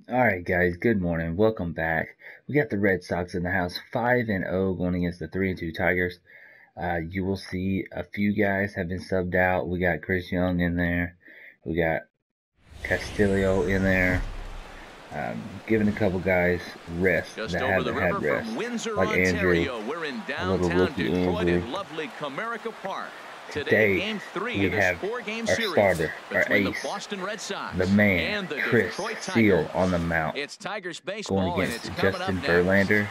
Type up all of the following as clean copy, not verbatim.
Alright guys, good morning. Welcome back. We got the Red Sox in the house, 5-0 going against the 3-2 Tigers. You will see a few guys have been subbed out. We got Chris Young in there. We got Castillo in there. Giving a couple guys rest that haven't had rest. Like Andrew, a little rookie Andrew. Today, we have our starter, our ace, the man, Chris Steele on the mound, going against Justin Verlander.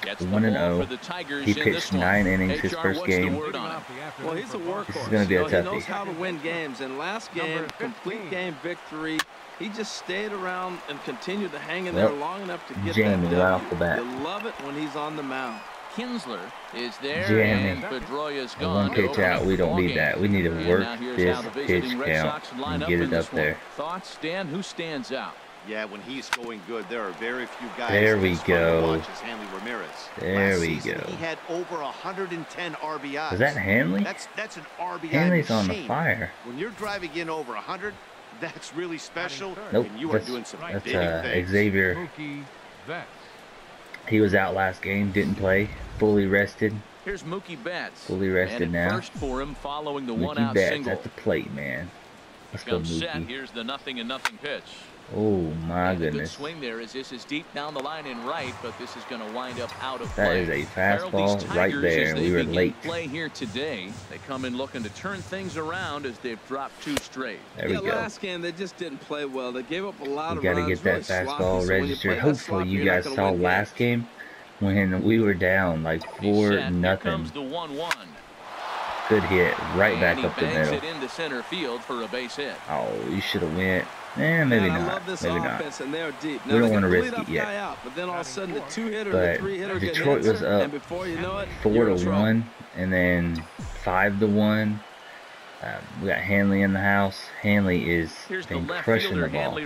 1-0. He pitched 9 innings his first game. Well, he's a workhorse. This is going to be a toughie. He knows how to win games, and last game, complete game victory. He just stayed around and continued to hang in there long enough to get that right off the bat. You love it when he's on the mound. Kinsler is there, jamming. and Pedroia's gone. One pitch out, we don't need that. We need to work this pitch count and get it up there. Thoughts, Dan? Who stands out? Yeah, when he's going good, there are very few guys. There we go. There we go. He had over 110 RBIs. Was that Hanley? That's an RBI Hanley's machine. on the fire. When you're driving in over 100, that's really special. Nope, and you are doing some big things. Xavier. He was out last game, didn't play, fully rested. Here's Mookie Betts. Fully rested now. First for him following the Mookie one-out Betts single. at the plate, man. Let's go, Set. Mookie. Here's the 0-0 pitch. Oh my and goodness! Good swing there as this is deep down the line and right, but this is going to wind up out of that play. That is a fastball right there. We were late. Play here today. They come in looking to turn things around as they've dropped 2 straight. There we go. Last game they just didn't play well. They gave up a lot of runs. You got to get that fastball registered. Hopefully you guys saw last game when we were down like 4-0. Good hit, right back up the middle. It into center field for a base hit. Oh, you should have went. Maybe not. Maybe not. And they're deep. We don't want to risk it yet. Out, but then all of a sudden the 2-hitter, but the 3-hitter Detroit was up and before you know it, 4-1, and then 5-1. We got Hanley in the house. Hanley is been crushing the ball.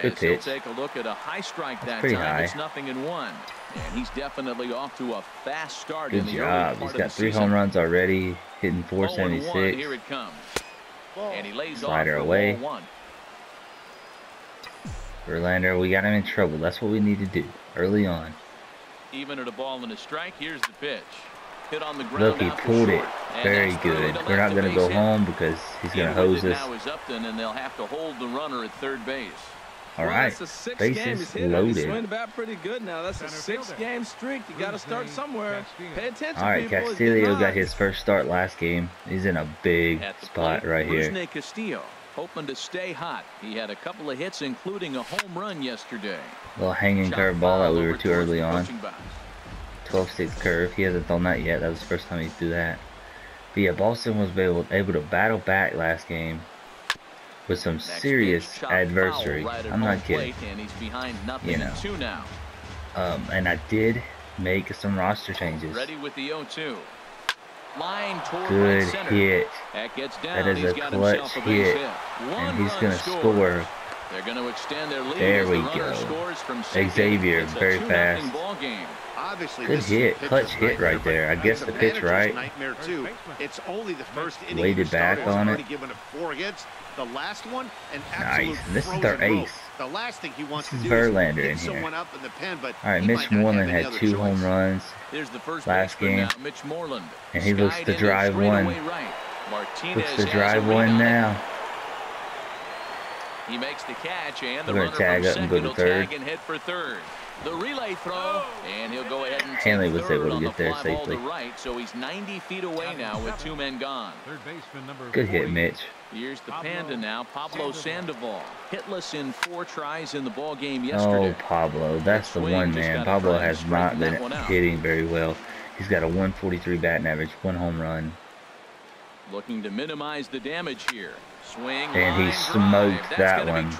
Good pitch. Take a look at a high strike that pretty time. high. It's 0-1. And he's definitely off to a fast start. Good job. He's got 3 home runs already, hitting 476. Here it comes. And he lays Slider off away. 1. Verlander, we got him in trouble. That's what we need to do early on. Even at a ball and a strike, here's the pitch. Hit on the ground. Look, he pulled it. Very good. We're not going to go home because he's going to hose us. Now is Upton, and they'll have to hold the runner at third base. All right, bases loaded. He's swinging bat pretty good now. That's a 6-game streak. You got to start somewhere. Pay attention. All right, Castillo got his first start last game. He's in a big spot right here. Castillo hoping to stay hot. He had a couple of hits, including a home run yesterday. Little hanging curve ball that we were too early on. 12-6 curve. He hasn't thrown that yet. That was the first time he threw that. But yeah, Boston was able to battle back last game with some serious adversity. I'm not kidding. You know. And I did make some roster changes. Ready with the 0-2. Line toward good right hit. That is a clutch hit. And he's going to score. They're going to extend their lead. There we go. Xavier, very fast. Good hit, clutch hit right there. I guess the pitch right. It's only the first inning. Waited back on it. The last one, nice. This is their ace. The last thing he wants to do Verlander in here. All right, Mitch Moreland had 2 home runs last game, and he looks to drive one. Looks to drive one now. He makes the catch, and the runner tag up and go to third. Hit for third. The relay throw, and he'll go ahead and Hanley was able to get there safely. Right, so he's 90 feet away now with 2 men gone. Good hit, Mitch. Here's the Panda now, Pablo Sandoval. Hitless in 4 tries in the ball game yesterday. Oh, Pablo, that's the one, man. Pablo has not been hitting very well. He's got a 143 batting average, 1 home run. Looking to minimize the damage here. Swing, and he smoked that one.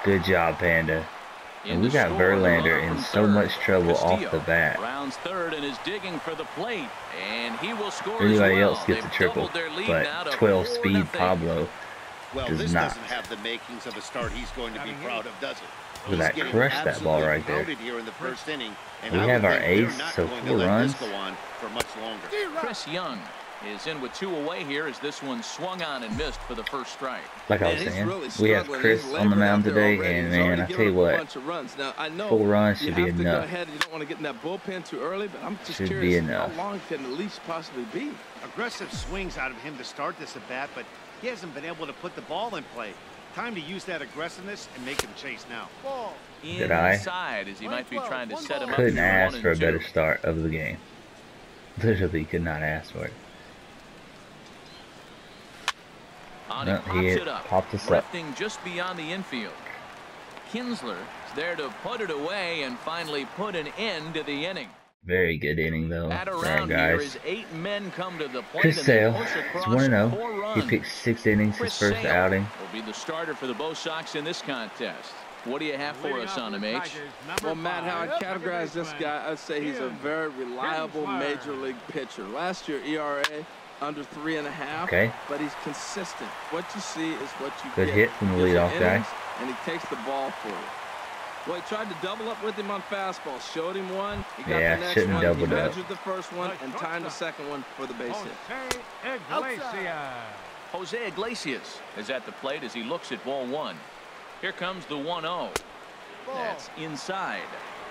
Good job, Panda. And we got Verlander in so much trouble off the bat. Rounds third and is digging for the plate, and he will score. Anybody else gets a triple, but 12-speed Pablo does not. Doesn't have the makings of a start he's going to be proud of, does it? Look at that, crush that ball right there. We have our ace, so 4 runs. Chris Young is in with 2 away here as this one swung on and missed for the first strike. Like I was saying, we have Chris on the mound today, and man, I tell you what, 4 runs should be enough. You don't want to get in that bullpen too early, but I'm just curious how long can the leash possibly be? Aggressive swings out of him to start this at bat, but he hasn't been able to put the ball in play. Time to use that aggressiveness and make him chase now. Did I? Inside as he might be trying to set him up. Couldn't ask for a better start of the game. Literally could not ask for it. He popped us up. Drifting just beyond the infield. Kinsler is there to put it away and finally put an end to the inning. Very good inning though, At for our around guys. here as 8 men come to the plate. Chris Sale is 1-0. He picked 6 innings his first outing. Will be the starter for the Bo Sox in this contest. What do you have for us on him, H? Well, Matt, how I categorize this guy, I'd say he's a very reliable major league pitcher. Last year, ERA under 3.5. Okay. But he's consistent. What you see is what you Good get. hit from the leadoff guy. And he takes the ball for you. Well, he tried to double up with him on fastball. Showed him one. He got the next shouldn't one. double He up. measured the first one and timed the second one for the base hit. Jose Iglesias is at the plate as he looks at ball 1. Here comes the 1-0. That's inside.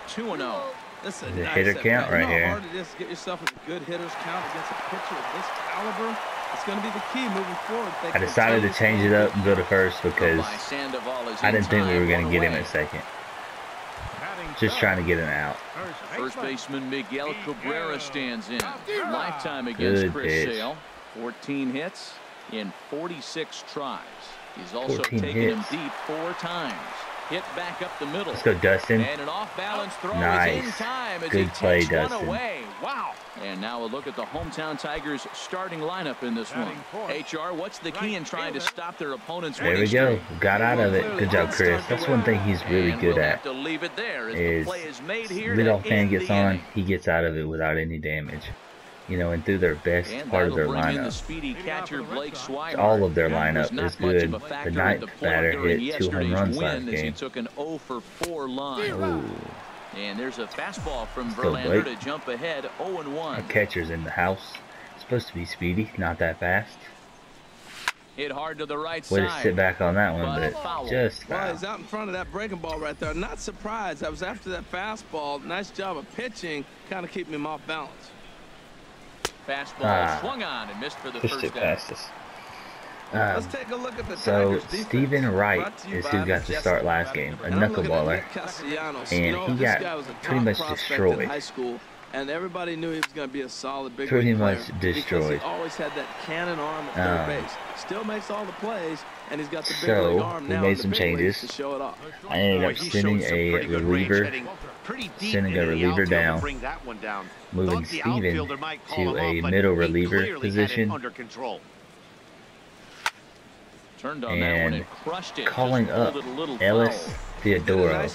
2-0. This is The hitter count right here. You know how hard it is to get yourself a good hitter's count against a pitcher of this caliber? It's going to be the key moving forward. I decided to change it up and go to first because I didn't think we were going to get him at second. Just trying to get an out. First baseman Miguel Cabrera stands in. Lifetime against Chris Sale. 14 hits in 46 tries. He's also taken him deep 4 times. Hit back up the middle. Let's go, Dustin. And an off-balance throw nice. is in time as Good he play, takes Dustin. one away. Wow. And now a look at the hometown Tigers starting lineup in this one. HR, what's the key in trying to stop their opponents? There we go. Got out of it. Good job, Chris. That's one thing he's really good at. To leave it there Is leadoff man gets on, he gets out of it without any damage. You know, and through their best part of their lineup. All of their lineup is good. The ninth batter hit 2 home runs last game. He took an 0 for 4 line. Ooh. And there's a fastball from Verlander to jump ahead 0-1. Our catcher's in the house. It's supposed to be speedy, not that fast. Hit hard to the right Way to side. sit back on that one, but just foul. Well, he's out in front of that breaking ball right there. Not surprised. I was after that fastball. Nice job of pitching, kind of keeping him off balance. Fastball swung on and missed for the first down. Let's take a look at the so Tigers Stephen Wright is who got to start last game, a knuckleballer, and he got pretty much destroyed. And everybody knew he was going to be a solid big pretty league player much destroyed. He always had that cannon arm at third base. Still makes all the plays, and he's got the big league arm now. We made some changes. To show it off. I ended up sending a reliever down, moving Steven to a middle reliever position, and calling up Ellis Theodoro,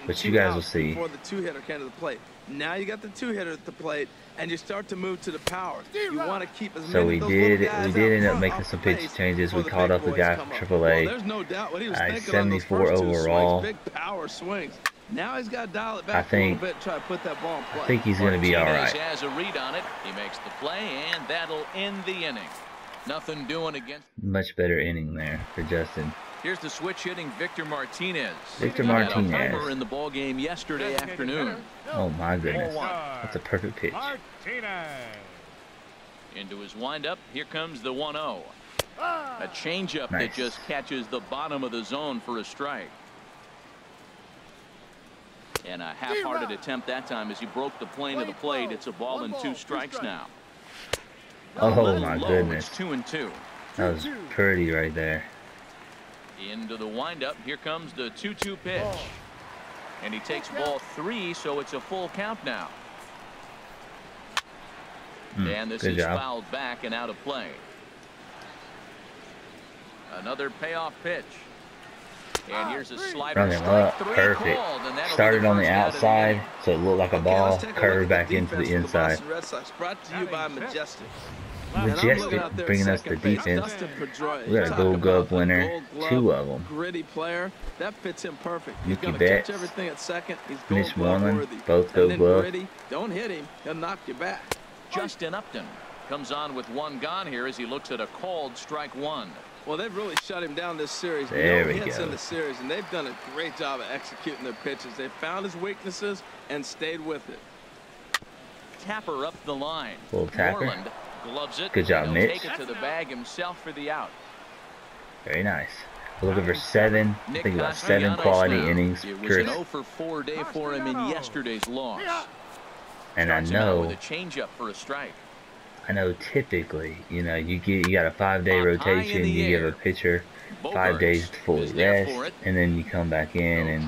which you guys will see. Before the 2-hitter came to the plate. Now you got the 2-hitter at the plate, and you start to move to the power. You want to keep as many of those little guys we did end up making some pitch changes. We called up the guy from AAA. There's no doubt what he was thinking 74 on those first 2 overall. swings, big power swings. Now he's got to dial it back a little bit and try to put that ball in play. I think he's going to be all right. Has a read on it. He makes the play, and that'll end the inning. Nothing doing against. Much better inning there for Justin. Here's the switch hitting Victor Martinez. Victor Martinez. Had a homer in the ball game yesterday afternoon. Oh my goodness, that's a perfect pitch. Into his windup, here comes the 1-0. A changeup that just catches the bottom of the zone for a strike. And a half-hearted attempt that time as he broke the plane of the plate. It's a ball and 2 strikes now. Oh my goodness. It's 2-2. That was pretty right there. Into the windup. Here comes the 2-2 pitch. And he takes ball 3, so it's a full count now. And this is fouled back and out of play. Another payoff pitch. And here's a slider. Run him up. Perfect. Started on the outside, so it looked like a ball. Curved back into the inside. Brought to you by Majestic. Majestic bringing us the defense. We got a Gold Glove winner, 2 of them. Gritty player, that fits him perfect. He's Mickey gonna Betts catch everything at second. He's finished Gold Glove one, worthy. both Gold Glove. Don't hit him. He'll knock you back. Justin Upton Comes on with one gone here as he looks at a called strike one. Well, they've really shut him down this series. There we hits go. in the series, and they've done a great job of executing their pitches. They found his weaknesses and stayed with it. Tapper up the line. Little tapper. Moreland gloves it. Good job, Mitch. Take it to the bag himself for the out. Very nice. We're looking for 7. I think about 7 quality innings. It was Chris. an 0-for-4 day for him in yesterday's loss. And I Starts him out know, with a changeup for a strike. typically, you got a 5-day rotation. You give a pitcher 5 days to fully rest, and then you come back in and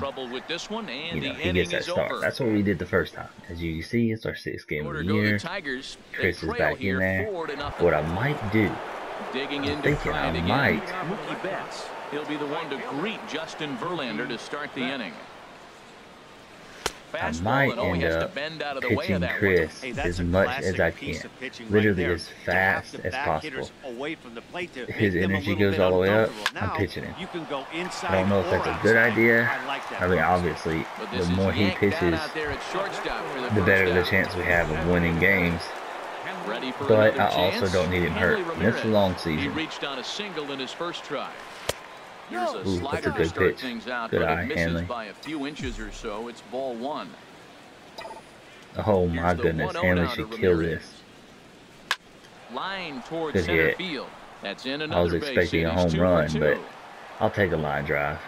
he gets that start. That's what we did the first time. As you can see, it's our 6th game of the year. Chris is back in there. What I might do, I'm thinking I might. Mookie Betts. He'll be the one to greet Justin Verlander to start the inning. I might end up pitching Chris as much as I can, literally as fast as possible. If his energy goes all the way up, I'm pitching him. I don't know if that's a good idea. I mean, obviously, the more he pitches, the better the chance we have of winning games. But I also don't need him hurt. And it's a long season. He reached on a single in his first try. Here's a Ooh, slider that's a to good start pitch. things out, Good but eye it misses handling. by a few inches or so. It's ball one. Oh my Here's the goodness, 1-0 Hanley now to should kill Ramirez. this. Line towards Good center hit. field. That's in I was another base expecting hit. a He's home 2 for run, 2. but I'll take a line drive.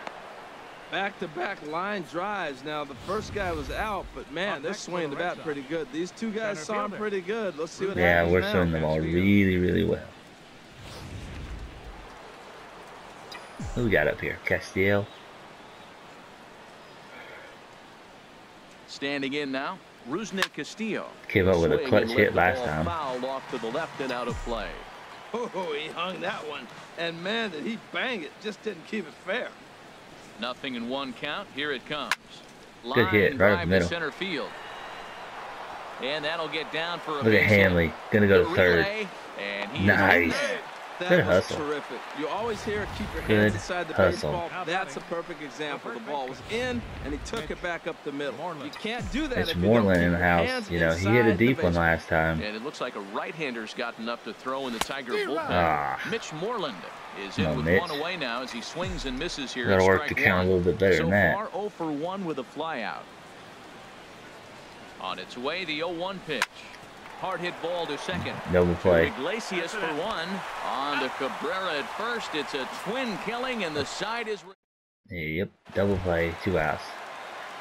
Back-to-back line drives. Now, the first guy was out, but man, they're swinging the bat pretty good. These two guys saw him pretty good. Let's see what Yeah, happens we're now. swinging the ball really, really well. Who we got up here? Castillo. Standing in now, Rusney Castillo. Came up with a Swing clutch and hit let the last ball time. Fouled off to the left and out of play. Oh, he hung that one. And man, did he bang it. Just didn't keep it fair. Nothing in one count. Here it comes. Good hit, right up the Line drive middle. to center field. And that'll get down for a Look at base hit. Hanley. Gonna go The to third. relay, and he is Nice. in there. That Good was hustle. terrific. You always hear keep your Good hands inside the hustle. baseball. That's a perfect example. The ball was in, and he took it back up the middle. You can't do that It's if you don't Moreland keep in the your house. hands He hit a inside the deep one baseball. last time. And it looks like a right-hander's gotten up to throw in the Tiger bullpen. Ah. Mitch Moreland is Come in on, with Mitch. one away now as he swings and misses here. Gotta at work the strike count a one. little bit better So than that. far, 0 for 1 with a flyout. On its way, the 0-1 pitch. Hard hit ball to second. Double play. Iglesias for one. On to Cabrera at first. It's a twin killing, and the side is. Yep, double play, 2 outs.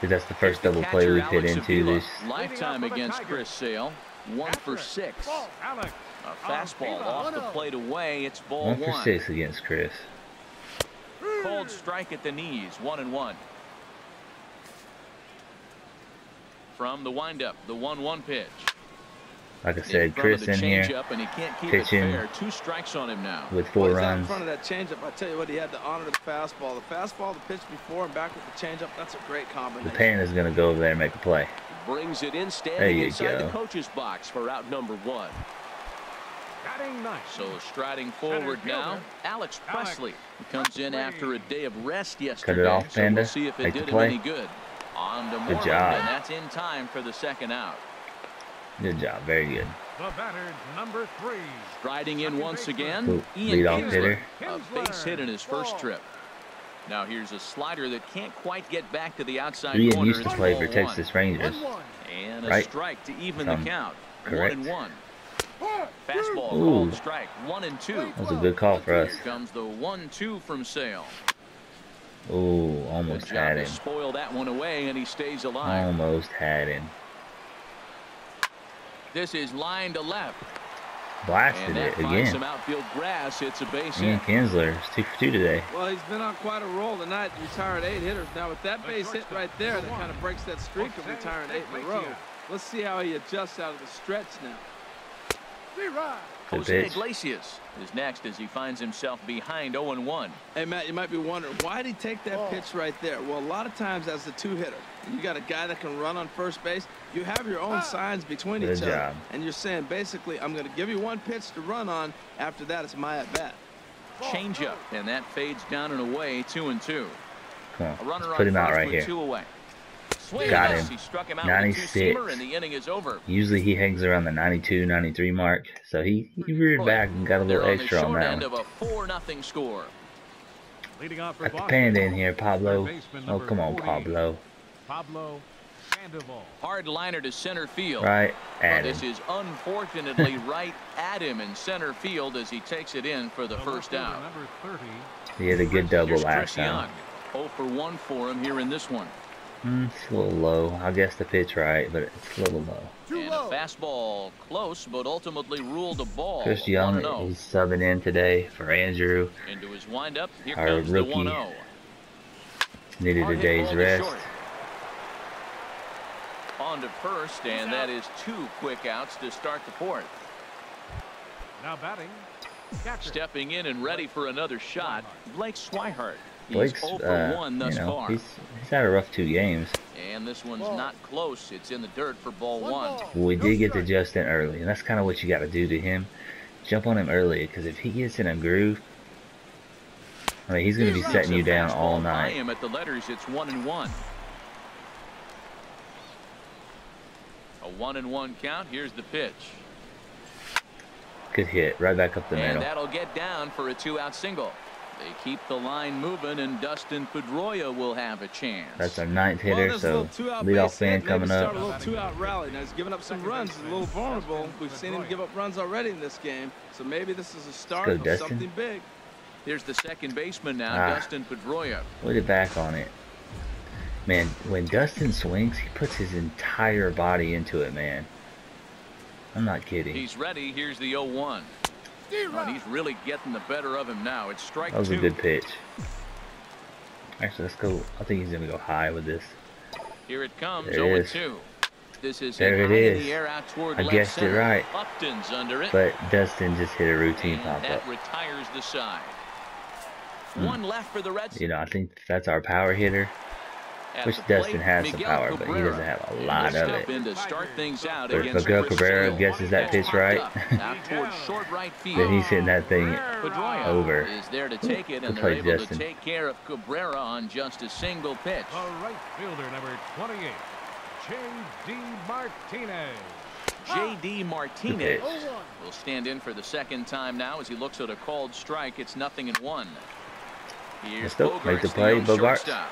That's the first The double play catcher, we've hit Alex into Avila, this. lifetime against Chris Sale. 1 for 6. A fastball off the plate away. It's ball 1 for 1. 6 against Chris. Called strike at the knees. 1-1. From the windup, the 1-1 pitch. Like I said, Chris in here And he can't keep pitching it fair. 2 strikes on him now. with 4 Well, he's out in runs. front of that changeup. I tell you what, he had to honor the fastball. The fastball, the pitch before, and back with the changeup. That's a great The combination. Panda's gonna go over there and make a play. Brings it in, There standing you inside go. the coach's box for out number 1. So striding forward now, Alex Presley comes in after a day of rest yesterday. Cut it off, so Panda. we'll see if it Make the did him play. any good. On to Good Moreland, job. and that's in time for the second out. Good job, very good. The batter, number 3. Striding in once again, Cool. Ian Leadoff Kinsler, hitter. a base hit in his first trip. Now here's a slider that can't quite get back to the outside Ian corner. used to It's play for ball Texas one. Rangers. And a Right? strike to even If I'm the count. correct. 1-1. Fastball Ooh. called strike. 1-2. That was a good call for us. Here comes the 1-2 from Sale. Ooh, Good almost job had to him. spoil that one away, and he stays alive. Almost had him. This is line to left. Blasted And that it finds again. some outfield grass. It's a base Ian hit. Kinsler is 2 for 2 today. Well, he's been on quite a roll tonight. Retired 8 hitters. Now, with that base hit right there, that kind of breaks that streak of retiring 8 in a row. Let's see how he adjusts out of the stretch now. Good Jose pitch. Iglesias is next as he finds himself behind 0-1. Hey, Matt, you might be wondering, why did he take that pitch right there? Well, a lot of times as the 2-hitter, you got a guy that can run on first base. You have your own signs between Good each other. job. And you're saying, basically, I'm going to give you one pitch to run on. After that, it's my at-bat. Changeup, and that fades down and away. 2-2. Come on, A runner let's put him on out first right with here. 2 away. swing. Got Yes, him. he struck him out 96. with a two-seamer, and the inning is over. Usually he hangs around the 92, 93 mark. So he reared back and got a little They're extra on the short that end one. of a 4-0 score. Leading off for Got the Boston, panda in here, Pablo. third baseman Oh, number come on, 40, Pablo. Pablo Sandoval. Hard liner to center field. Right at This him. is unfortunately right at him in center field as he takes it in for the first out. Number 30. He had a good double Here's last Chris Young. time. 0 for 1 for him here in this one. It's a little low. I guess the pitch right, but it's a little low. And a fastball close, but ultimately ruled a ball. Chris Young, 1-0. he's subbing in today for Andrew. Into his windup. Here Our comes rookie. the 1-0. Needed a Hard hit day's ball to rest. short. On to first, and that is 2 quick outs to start the fourth. Now batting, catcher. Stepping in and ready for another shot, Blake Swihart. He's Blake's, 0 for 1 thus you know, far. he's had a rough 2 games. And this one's not close. It's in the dirt for ball 1. Well, we did get to Justin early, and that's kind of what you got to do to him. Jump on him early, because if he gets in a groove, I mean, he's going to be setting you down all I night. am at the letters. It's 1-1. A 1-1 count. Here's the pitch. Good hit, right back up the And middle. that'll get down for a 2-out single. They keep the line moving, and Dustin Pedroia will have a chance. That's our 9th hitter, there's a so little two-out leadoff base hit, fan maybe coming start a up. little two-out rally. Now he's giving up some runs. He's a little vulnerable. We've seen him give up runs already in this game, so maybe this is a start go, of Dustin. something big. Here's the second baseman now, Dustin Pedroia. Put it back on it. Man, when Dustin swings, he puts his entire body into it, man. I'm not kidding. He's ready. Here's the 0-1. And he's really getting the better of him now. It's strike 2. That was a good pitch. Actually, let's go. I think he's going to go high with this. Here it comes, There it 0-2. This is There hit it high in is. the air out toward I left guessed it center. right. Upton's under it. But Dustin just hit a routine And pop that up. retires the side. One left for the Reds. You know, I think that's our power hitter. At Which the Dustin plate, has some Miguel power, but he Cabrera. doesn't have a And lot he'll of step it. in to start things out But against Miguel Chris Cabrera Sale. guesses that pitch Popped right. up, out towards short right field. Then he's hitting that thing Pedroia over. is there to take it, Good and play, they're able Justin. to take care of Cabrera on just a single pitch. The right fielder, number 28, J.D. Martinez. J.D. Martinez pitch. will stand in for the second time now as he looks at a called strike. It's 0-1. Here's Let's go. Make the Bogarts, play, young Bogarts. shortstop.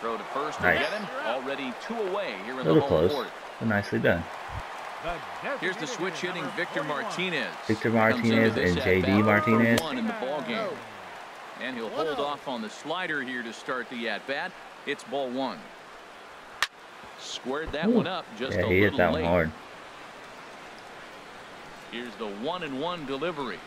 Throw to first to Nice. get him. Already 2 away here in A the little home close, court. but nicely done. Here's the switch hitting Victor Martinez. Victor Comes into Martinez this and at J.D. bat Martinez. for 1 in the ball game. And he'll hold off on the slider here to start the at-bat. It's ball 1. Squared that one up just Yeah, a he hit little that late. one hard. Here's the 1-1 delivery.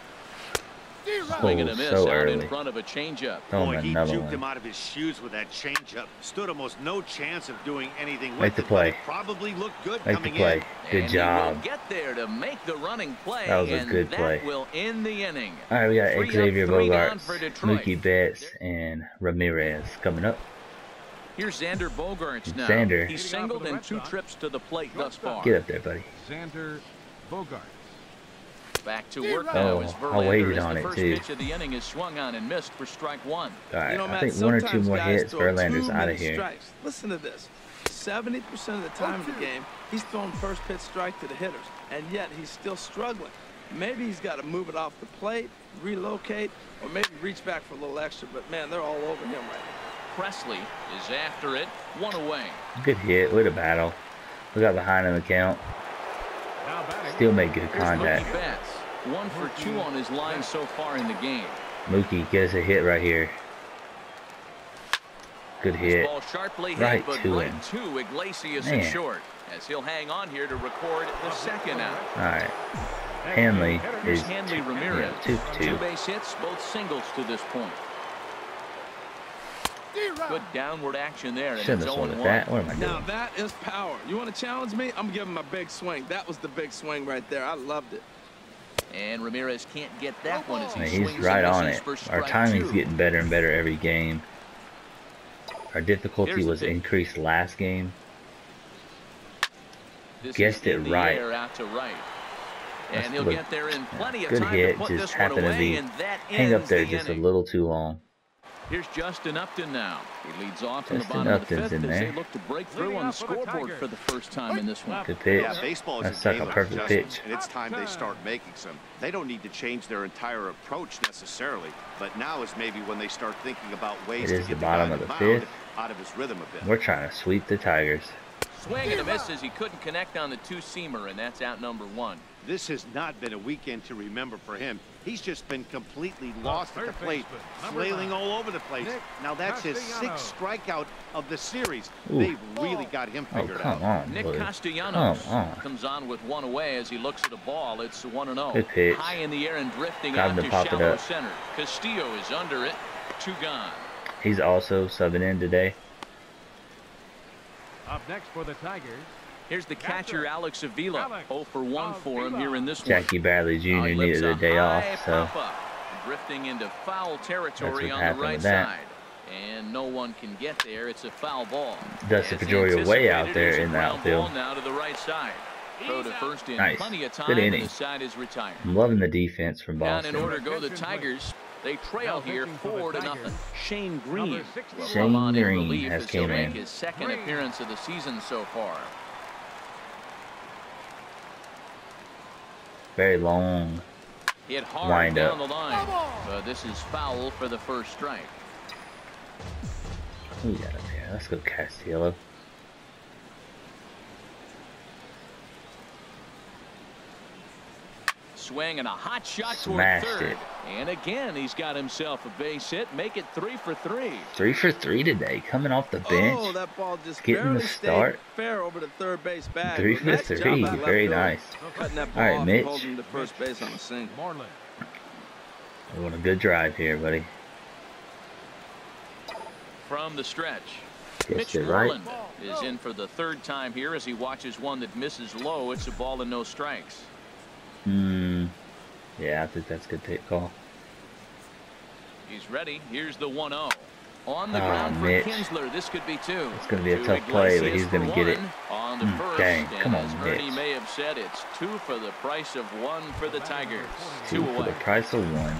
Oh, Swing and a miss so out early. in front of a changeup. Throw Boy, him he another juked him one. out of his shoes with that changeup. Stood almost no chance of doing anything with Make the it, play. but it probably looked good Make the coming play. in. Good And job. he will get there to make the running play. That was a and good that play. will end the inning. All right, we got 3 up, Xavier 3 down Bogarts, for Detroit. Mookie Betts, and Ramirez coming up. Here's Xander Bogarts now. Xander. He's singled in 2 trips to the plate thus far. Get up there, buddy. Xander Bogarts. Back to work Oh, now as I Verlander waited as on the it, first too. pitch of the inning is swung on and missed for strike 1. All right, You know, I Matt, think 1 or 2 sometimes more guys hits, throw Verlander's too out many of here. strikes. Listen to this. 70% of the time in the game, he's throwing first pitch strike to the hitters, and yet he's still struggling. Maybe he's got to move it off the plate, relocate, or maybe reach back for a little extra, but man, they're all over him right now. Presley is after it. 1 away. Good hit. Way to battle. We got behind in the count. Now batting, Still make good Here's contact. Mookie Betts. 1 for 2 on his line so far in the game. Mookie gets a hit right here. Good hit. Ball sharply hit, Right but to right him. to Iglesias Man. is short as he'll hang on here to record the second out. All right. Hanley Here's is Hanley yeah, Ramirez. 2-2. 2 base hits, both singles to this point. Good downward action there. And Shouldn't it's have swung at 0-1. that. What am I Now doing? that is power. You want to challenge me? I'm giving him a big swing. That was the big swing right there. I loved it. And Ramirez can't get that one as he Man, swings he's and right on misses it. for Our strike timing's 2. getting better and better every game. Our difficulty Here's the was pitch. increased last game. This Guessed is it in the right. air out to right. That's And he'll good. get there in plenty of Good time hit, to put just this one happened to away, be and that hang up ends there the just a inning. little too long. Here's Justin Upton now. He leads off in the bottom of the fifth as they look to break through on the scoreboard for the first time in this one. Good pitch. Yeah, baseball is a game of adjustments, and it's time they start making some. They don't need to change their entire approach necessarily, but now is maybe when they start thinking about ways to get the bottom of the fifth out of his rhythm a bit. We're trying to sweep the Tigers. Swing and a miss as he couldn't connect on the two-seamer, and that's out number 1. This has not been a weekend to remember for him. He's just been completely lost at the plate, flailing all over the place. Now that's his 6th strikeout of the series. They've really got him figured out. On, Nick Castellanos comes on with one away as he looks at a ball. It's 1-0. Good pitch. High in the air and drifting Got out him to to pop it shallow up. center. Castillo is under it. 2 gone. He's also subbing in today. Up next for the Tigers. Here's the catcher, Alex Avila. 0 for 1 for him here in this one. Jackie Bradley Jr. He needed a day off, so drifting into foul territory what on happened the right with that. side. And no one can get there. It's a foul ball. Dustin As Pedroia way out anticipated, there it's a in the ground outfield. ball now to the right side. Throw to first in Nice. plenty of time, Good and inning. the side is retired. I'm loving the defense from Down in Boston. order go the Tigers. They trail here 4-0. Shane Green will Shane come on in Green relief has as he'll came make in. his 2nd appearance of the season so far. Very long. Hit hard Wind down up. the line. But this is foul for the first strike. Who we got up here? Let's go Castillo. Swing and a hot shot toward Smashed third. it. And again, he's got himself a base hit. Make it 3 for 3. 3 for 3 today, coming off the bench. Oh, that ball just Getting barely the start. stayed fair over the third base bag. 3 for Nice 3, job by left very field, nice. Cutting that ball All right, off Mitch. and holding the first base on a single. Moreland. We're on a good drive here, buddy. From the stretch. Guess Mitch you're right. Moreland is in for the 3rd time here as he watches one that misses low. It's a ball and no strikes. Yeah, I think that's a good take call. He's ready. Here's the 1-0. On the ground for Mitch. Kinsler. This could be 2. It's going to be a To tough play, but Iglesias he's going for to get it. 1 on the first. Dang, come and on, as Ernie Mitch. may have said, it's 2 for the price of 1 for the Tigers. 2 2 for the away. price of 1.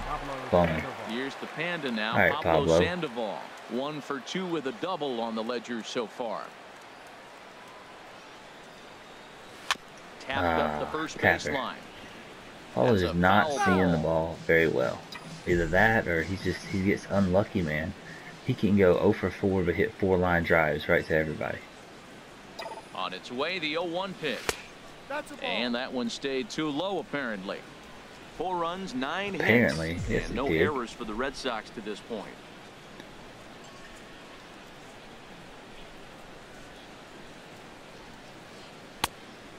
Bummer. Here's the Panda now. All right, Pablo. Sandoval. 1 for 2 with a double on the ledger so far. Tapped up the first Tapper. baseline. Paulo That's is a not foul seeing ball. the ball very well. Either that or he gets unlucky, man. He can go 0 for 4 but hit 4 line drives right to everybody. On its way, the 0-1 pitch. And that one stayed too low, apparently. 4 runs, 9 Apparently, hits. yes, And it no did. errors for the Red Sox to this point.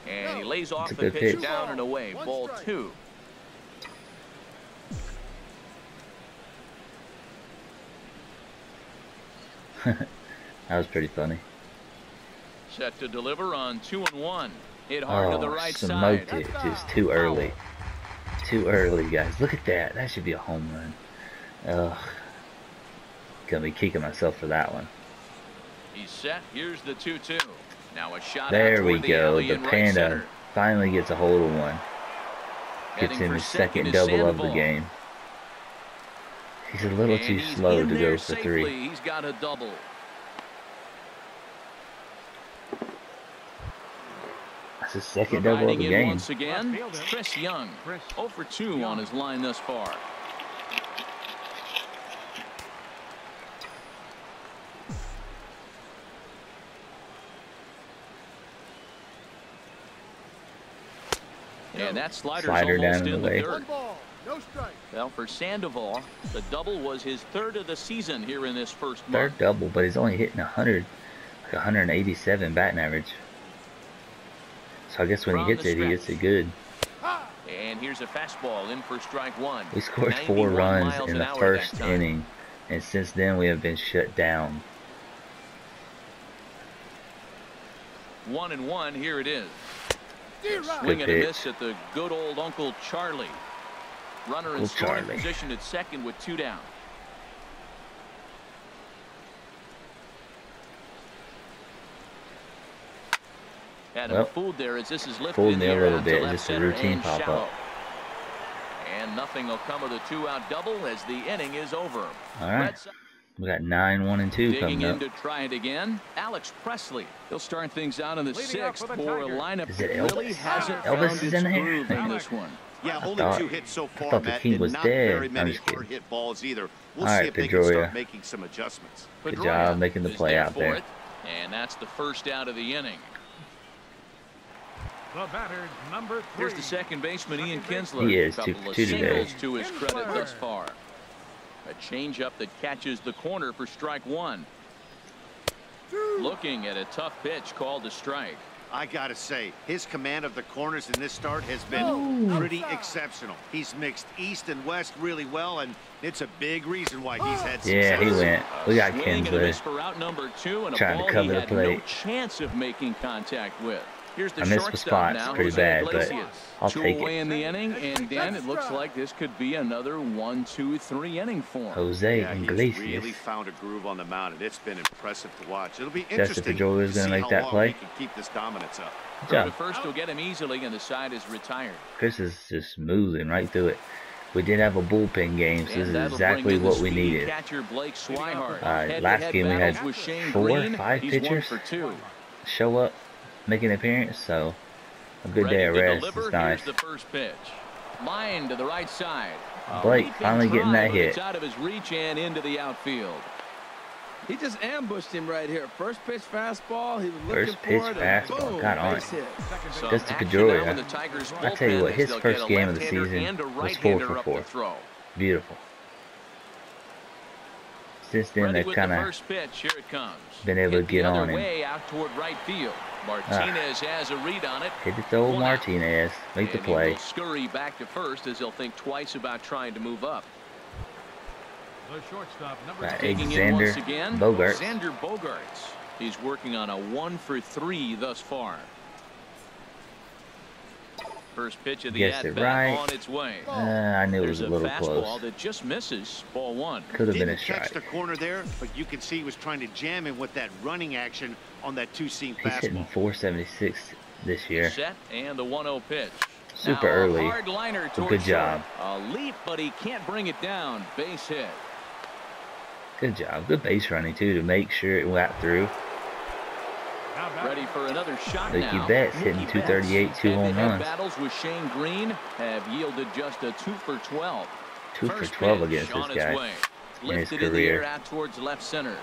And he lays off a the good pitch pitch. down and away. Ball 2. That was pretty funny. Set to deliver on 2-1. Hit hard to the right smoked side. it just too early. Too early, guys. Look at that. That should be a home run. Ugh. Gonna be kicking myself for that one. He's set. Here's the 2-2. Now a shot There out we toward the go. alley The in right Panda center. finally gets a hold of one. Gets Heading him for his second second is double of the Sandoval. game. He's a little And too he's slow in to there go for 3. safely. He's got a double. That's his second double of Riding the in game. once again, Chris Young. 0 for 2 on his line thus far. And that slider's Slider down almost in in the the way. dirt. Well, for Sandoval, the double was his 3rd of the season here in this first month. Third double, but he's only hitting 100, like 187 batting average. So I guess when he From hits the it, he hits stretch. it good. And here's a fastball in for strike 1. We scored 4 91 runs miles in an the hour first that time. inning, and since then we have been shut down. 1-1, here it is. Good Swing and a pitch. miss at the good old Uncle Charlie. Runner in Uncle scoring Charlie. position at second with 2 down. Had him Well, fooled there as this is lifted fooled in me the a air little out to bit, left just a center routine and pop-up. shallow. And nothing will come of the 2-out double as the inning is over. All right. Red Sox We got 9, 1, and 2 coming up. To try it again. Alex Presley. He'll start things out in the sixth for a lineup Is it that Elvis? really hasn't Elvis found is its in there? groove in this one. Yeah, only thought, 2 hits so far, I thought the Matt, team and was not dead. very I'm many just kidding. hard hit balls either. We'll All see right, if they can start Pedroia. making some adjustments. Good job making the play out there. And that's the first out of the inning. The batter, number 3. Here's the second baseman, Ian Kinsler. He is a 2 couple for of 2 today. singles to his credit thus far. A changeup that catches the corner for strike 1. Looking at a tough pitch called a strike. I gotta say, his command of the corners in this start has been pretty exceptional. He's mixed east and west really well, and it's a big reason why he's had success. Yeah, he went. We got Swing and a miss Kinsler for out number 2, and a trying ball to cover he the had plate. no chance of making contact with. Here's the I missed the shortstop spots now, pretty Jose bad, but Iglesias. I'll 2 take away it. in the inning, and Dan, it looks like this could be another 1, 2, 3 inning for him. Jose Yeah, he's Iglesias. really found a groove on the mound, and it's been impressive to watch. It'll be Justin interesting Pedroia is to going see to make how that long play. he can keep this dominance up. Good Throw to job. first will get him easily, and the side is retired. Chris is just moving right through it. We did have a bullpen game, so this And is that'll exactly bring in the what we speedy needed. Catcher Blake Swihart. Last game we had Head-to-head battles with Shane 4 or Green. 5 He's pitchers 1 for 2. show up, make an appearance, so a good day of Ready to rest deliver. is nice. Here's the first pitch. Line to the right side. Blake Leaping finally getting that drive, but hit. It's out of his reach and into the outfield. He just ambushed him right here. First pitch fastball. He was looking First pitch for it. fastball. Boom, Got on base it. hit. Some Justin action Pedroia. now in the Tigers' I tell you bullpen what, as his they'll first get a game of the left-hander season and a was 4 right-hander for up 4. to throw. Beautiful. Since then, Ready they've with kind the of first pitch. Here it comes. been able to Hit the get other on him. way out toward right field. Martinez has a read on it. Hit it to old Martinez. Make the And play. He will scurry back to first as he'll think twice about trying to move up. The shortstop, number Right, 2. Taking in once Xander again, Bogaerts. Xander Bogaerts. He's working on a 1 for 3 thus far. First pitch of the Guessed it at-bat right. on its way. I knew it was There's a little fastball close. that just misses. Ball 1. Could have been a Didn't catch strike. the corner there, but you can see he was trying to jam him with that running action on that 2-seam He's hitting fastball. 476 this year. Set and the 1-0 pitch. Super Now, a early. hard liner Well, towards good job. short. A leap, but he can't bring it down. Base hit. Good job. Good base running, too, to make sure it got through. Ready for another shot Mookie now. Betts hitting 238, 2 home Head-to-head runs. battles with Shane Green have yielded just a 2 for 12. 2 for First 12 pitch against on this its guy way. in his Lifted in the air career. out towards left center.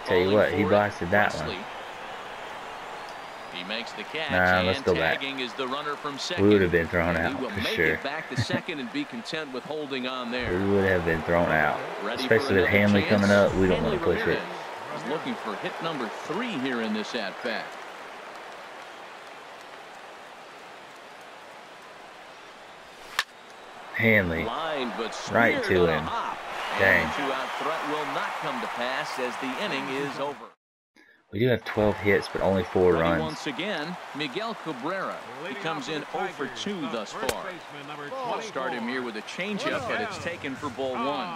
Tell you Falling what, he for it, blasted that Presley. one. He makes the catch, Nah, let's and go back. tagging is the runner from second. We would have been thrown And out he will for make sure. it back to second and be content with holding on there. We would have been thrown out. Ready for Especially with another Hanley chance. coming up, we don't Hanley want to push it. Ramirez is looking for hit number 3 here in this at-bat. Hanley. Line, but Right speared to on a him. hop. Dang. And the 2-out threat will not come to pass as the inning is over. We do have 12 hits, but only 4 Ready runs. once again, Miguel Cabrera. He comes in 0 for 2 thus far. We'll start him here with a changeup, but it's taken for ball 1.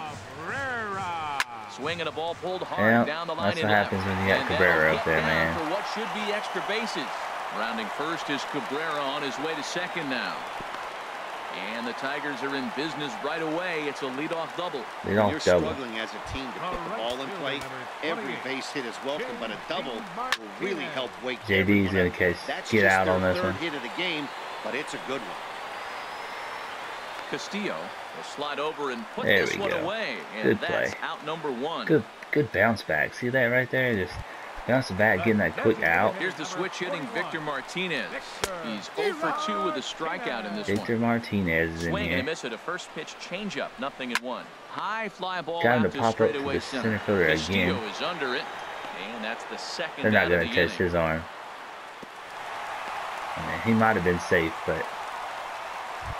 Swinging a ball pulled hard Yep, down the line. that's and what left. happens when you got And Cabrera that'll up get there, down man. For what should be extra bases. Rounding first is Cabrera on his way to second now. And the Tigers are in business right away. It's a leadoff double. Leadoff You're double. struggling as a team to put the ball in play. Every base hit is welcome, but a double will really help wake JD's everyone going up. to That's get just out their on this third one. hit of the game, but it's a good one. Castillo will slide over and put There this we one go. away. And Good that's play. out number 1. Good bounce back. See that right there? Just bouncing back, getting that quick out. Here's the switch hitting Victor Martinez. He's 0 for 2 with a strikeout in this Victor one. Martinez is in Swing and a here. miss at a first pitch changeup. 0-1. High fly ball Got him out to pop up to straightaway the center fielder Castillo again. is under it. And that's the second They're not out going of to the test inning. his arm. I mean, he might have been safe, but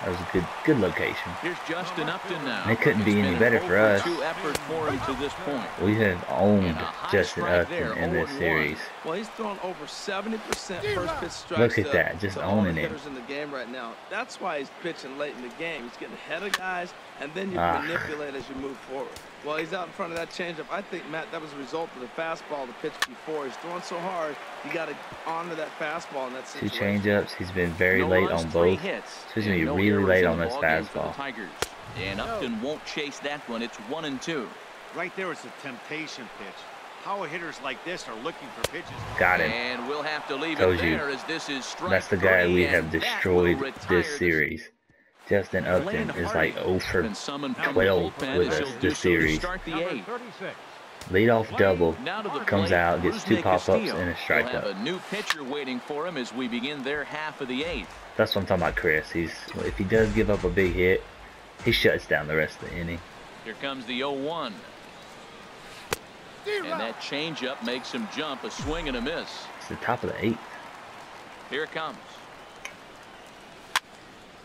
that was a good location. Here's Justin Upton now. And it couldn't be It's any been better an for us. 0 for 2 effort for him to this point. We have owned And a high Justin strike Upton there, in this 0-1. series. Well, he's thrown over 70% first pitch strikes. Look at that, just to all the owning him. hitters in the game right now. That's why he's pitching late in the game. He's getting ahead of guys, and then you Ah. manipulate as you move forward. Well, he's out in front of that changeup. I think, Matt, that was a result of the fastball, the pitch before. He's throwing so hard, you got to honor that fastball in that 2 situation. changeups. He's been very No late runs, on 3 both. hits, So he's going and to no be really errors late in on the this ballgame for the fastball. Tigers. And Upton won't chase that one. It's 1-2. Right there is a temptation pitch. Power hitters like this are looking for pitches. Got him. And we'll have to leave Told it you. there as this is strike That's the guy we 3, have and destroyed that will retire this series. Justin Upton is like 0 for 12 with us this series. Leadoff double, comes out, gets 2 pop-ups and a strikeout. A new pitcher waiting for him as we begin their half of the 8th. That's what I'm talking about, Chris. If he does give up a big hit, he shuts down the rest of the inning. Here comes the 0-1. And that changeup makes him jump, a swing and a miss. It's the top of the 8th. Here it comes.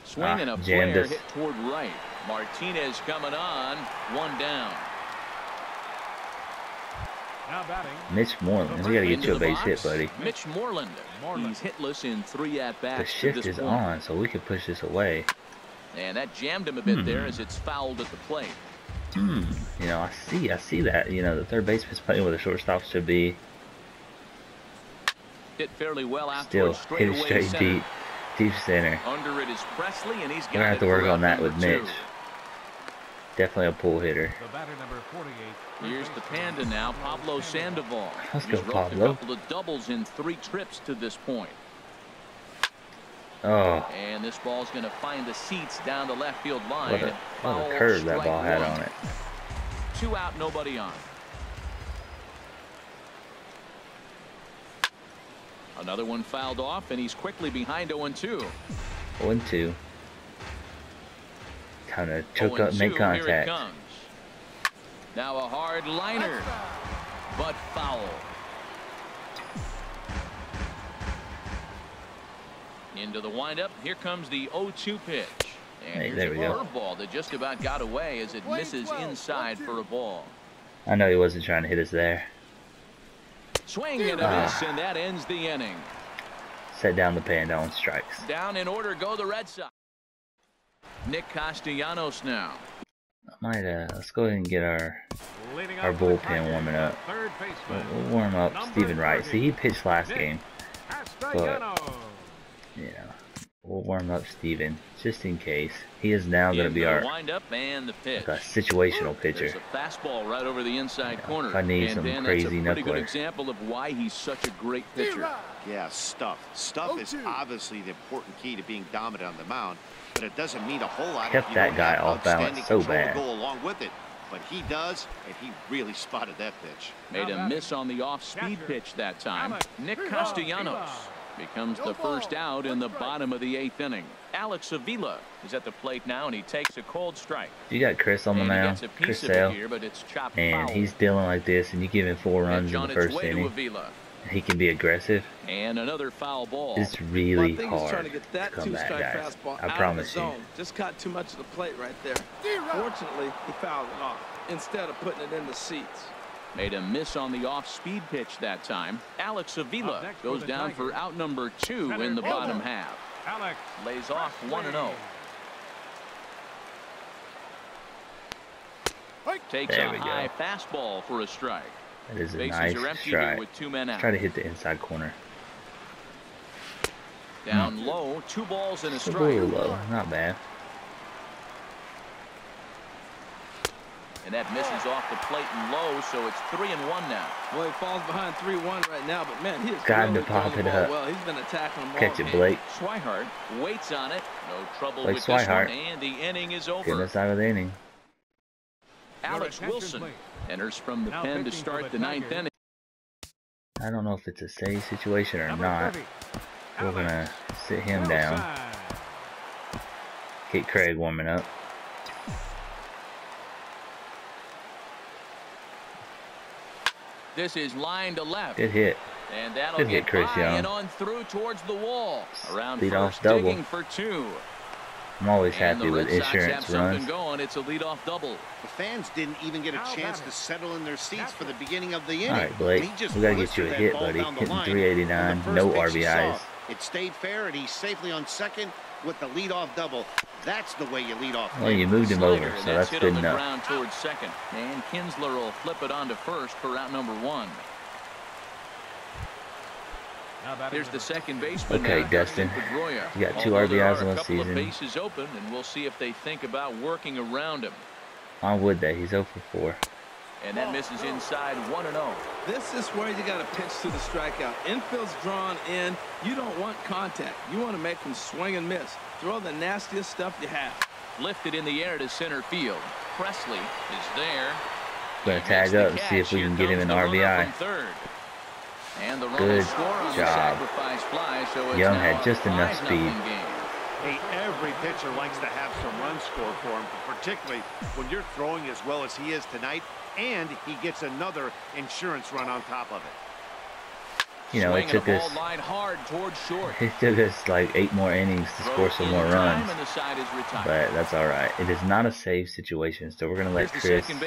Swing and a jammed flare us. hit toward right. Martinez coming on, 1 down. Now batting. Mitch Moreland, we gotta get you a base hit, buddy. Mitch Moreland. He's hitless in 3 at-bats. The shift is on, so we can push this away. And that jammed him a bit there as it's fouled at the plate. You know, I see that. You know, the third baseman's playing where the shortstop should be. Hit fairly well out Still toward hit it straight center. deep center. Under it is Presley, and he's got We're gonna have to work on that with Mitch. 2. Definitely a pull hitter. The batter number 48. Here's the Panda now, Pablo Sandoval. Let's go, He's roped Pablo. a couple of doubles in 3 trips to this point. Oh, And this ball's going to find the seats down the left field line. what a Foul, curve that ball strike had 1. on it. 2 out, nobody on. Another one fouled off, and he's quickly behind 0-2. 1-2. Kind of choke up, 0-2, make here it contact. comes. Now a hard liner, but foul. Into the windup. Here comes the 0-2 pitch. And Hey, here's there a we go. curveball that just about got away as it misses inside for a ball. I know he wasn't trying to hit us there. Swing and a miss, and that ends the inning. Set down the Panda on strikes. Down in order go the Red Sox. Nick Castellanos now. Let's go ahead and get our Leading our off for the bullpen Tigers, warming up. Third baseman. We'll warm up Number Stephen Wright. 30, See, he pitched last Nick game. Castellanos. Yeah, we'll warm up Stephen just in case. He is now going to be our windup and the pitch. like a situational pitcher. There's a fastball right over the inside corner. If I need and some Dan, crazy that's a pretty good knuckler. example of why he's such a great pitcher. Yeah, stuff. Stuff is obviously the important key to being dominant on the mound, but it doesn't mean a whole lot. Kept if you that don't guy have off balance outstanding so control to bad. go along with it. But he does, and he really spotted that pitch. Made a miss on the off-speed pitch that time. Nick Castellanos becomes the first out in the bottom of the 8th inning. Alex Avila is at the plate now, and he takes a cold strike. You got Chris on the And he mound, gets a Chris piece of it Sale, here, but it's chopped and foul. he's dealing like this, and you give him 4 runs in the on its first way to inning. Avila. He can be aggressive. And another foul ball. It's really I think he's trying hard to get to that come back, two-strike guys. fastball I out promise of the you. zone. Just caught too much of the plate right there. Fortunately, he fouled it off instead of putting it in the seats. Made a miss on the off-speed pitch that time. Alex Avila goes down for out number 2 in the bottom half. Alex Lays off 1-0. Takes There a we go. high fastball for a strike. That is a Bases nice are empty here strike. with 2 men out. Try to hit the inside corner. Down low, 2 balls and a It's a strike. little low, not bad. And that misses off the plate and low, so it's 3-1 now. Well, he falls behind 3-1 right now, but man, he is Got him to really pop throwing it the ball up. well. He's been attacking them all Catch it, game. Blake. Swihart waits on it. No trouble Blake with this Swihart. one, and the inning is Getting over. us out of the inning. Alex Your attention, Wilson please. enters from the Now pen to pitching for start the the 9th Tigers. inning. I don't know if it's a save situation or Number not. 30, We're going to Alex sit him down. Wilson. Get Craig warming up. This is line to left. Good hit. And that'll Good get hit, Chris by Young. and on through towards the wall. Around Lead off first, double. digging for 2. I'm always And happy the with Red Sox have insurance something runs. going. It's a leadoff double. The fans didn't even get a Now chance batting. to settle in their seats for the beginning of the inning. All right, Blake. And he just We got to get you a blistered that hit, ball buddy. down the Hitting line. 389. On the No first pitch he RBIs. saw, it stayed fair, and he's safely on second with the leadoff double. That's the way you lead off. Well, you moved him Slider, over, and so that's hit good on the enough. ground towards second. And Kinsler will flip it onto first for out number 1. Now batting Here's the number second baseman. Okay, now, Dustin. Pedroia. You got 2 Although there RBIs are on a the couple of season. bases open, and we'll see if they think about working around him. Why would they? He's 0 for 4. And that misses inside 1-0. This is where you got to pitch to the strikeout. Infield's drawn in. You don't want contact. You want to make them swing and miss. Throw the nastiest stuff you have. Lifted in the air to center field. Presley is there. Going to tag up and see if we can get him an RBI. And the Good score on job. the sacrifice fly, so it's Young now had just enough 5-0 speed. game. Hey, every pitcher likes to have some runs scored for him, particularly when you're throwing as well as he is tonight, and he gets another insurance run on top of it. You know, it took us like 8 more innings to score some more runs, but that's all right. It is not a save situation, so we're gonna let Chris. Take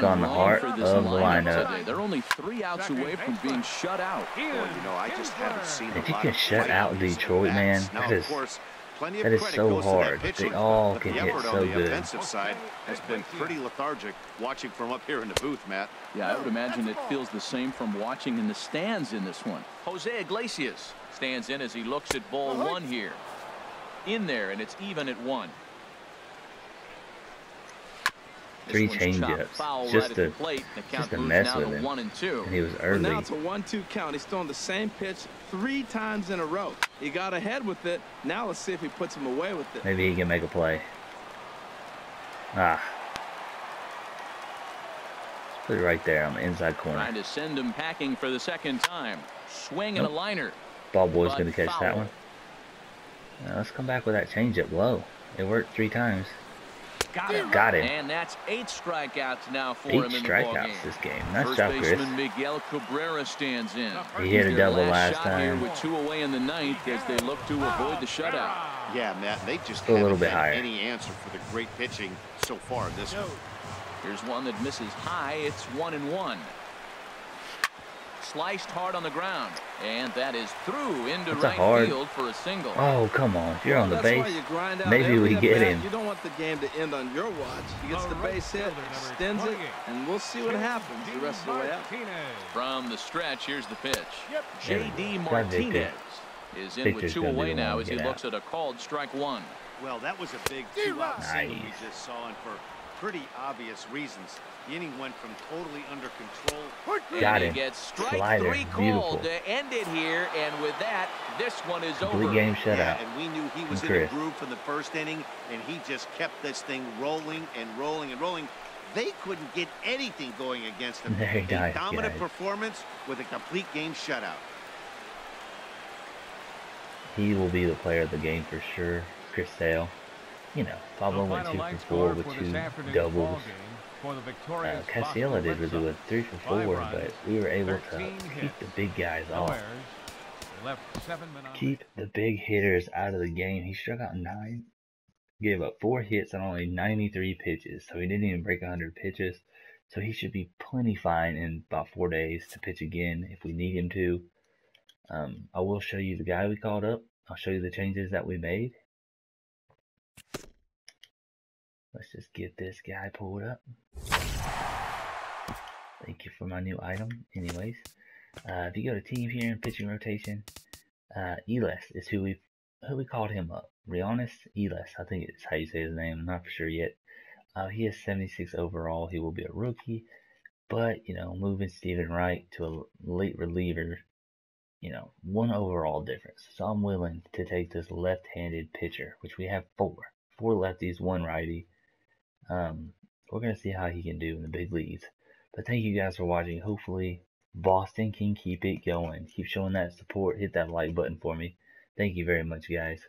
on the heart of the lineup. They're only 3 outs away from being shut out. Well, you know, I just haven't seen If you can shut out Detroit, man, that is so hard. They all can hit so good. The offensive side has been pretty lethargic watching from up here in the booth, Matt. Yeah, I would imagine it feels the same from watching in the stands in this one. Jose Iglesias stands in as he looks at ball 1 here. In there, and it's even at 1. 3 changeups, just to mess with him. And he was early. Well, now it's a 1-2 count. He's throwing the same pitch 3 times in a row. He got ahead with it. Now let's see if he puts him away with it. Maybe he can make a play. Ah. Let's put it right there on the inside corner. Trying to send him packing for the 2nd time. Swing and a liner. Ball boy's going to catch that one. Now let's come back with that changeup low. It worked 3 times. Got him. And that's 8 strikeouts now for him in the ball game. This game. Nice job, Chris. Baseman Miguel Cabrera stands in. He hit a double last time. time. With 2 away in the 9th as they look to avoid the shutout. Yeah, Matt, they just a little haven't bit had higher. any answer for the great pitching so far in this one. Here's one that misses high. It's 1-1. Sliced hard on the ground, and that is through into right field for a single. Oh, come on. If you're on the base, maybe we get him. You don't want the game to end on your watch. He gets the base hit, extends it, and we'll see what happens the rest of the way out. From the stretch, here's the pitch. J.D. Martinez is in with 2 away now as he looks at a called strike 1. Well, that was a big 2-out single we just saw, and for pretty obvious reasons. The inning went from totally under control. Got him. He gets strike 3 called to end it here, and with that, this one is over. Complete game shutout. Yeah, and we knew he was in a groove from the 1st inning, and he just kept this thing rolling and rolling and rolling. They couldn't get anything going against him. Very nice, dominant performance with a complete game shutout. He will be the player of the game for sure. Chris Sale. You know, Pablo went 2 for 4 with 2 doubles. Casiela did really good, 3 for 4, but we were able to keep the big guys off. Keep the big hitters out of the game. He struck out 9, gave up 4 hits on only 93 pitches, so he didn't even break 100 pitches. So he should be plenty fine in about 4 days to pitch again if we need him to. I will show you the guy we called up. I'll show you the changes that we made. Let's just get this guy pulled up. Thank you for my new item. Anyways, if you go to team here and pitching rotation, Elis is who we called him up. Rionis Elis, I think it's how you say his name. I'm not for sure yet. He is 76 overall. He will be a rookie, but you know, moving Stephen Wright to a late reliever, you know, 1 overall difference. So I'm willing to take this left-handed pitcher, which we have 4 lefties, 1 righty. We're going to see how he can do in the big leagues. But thank you guys for watching. Hopefully, Boston can keep it going. Keep showing that support. Hit that like button for me. Thank you very much, guys.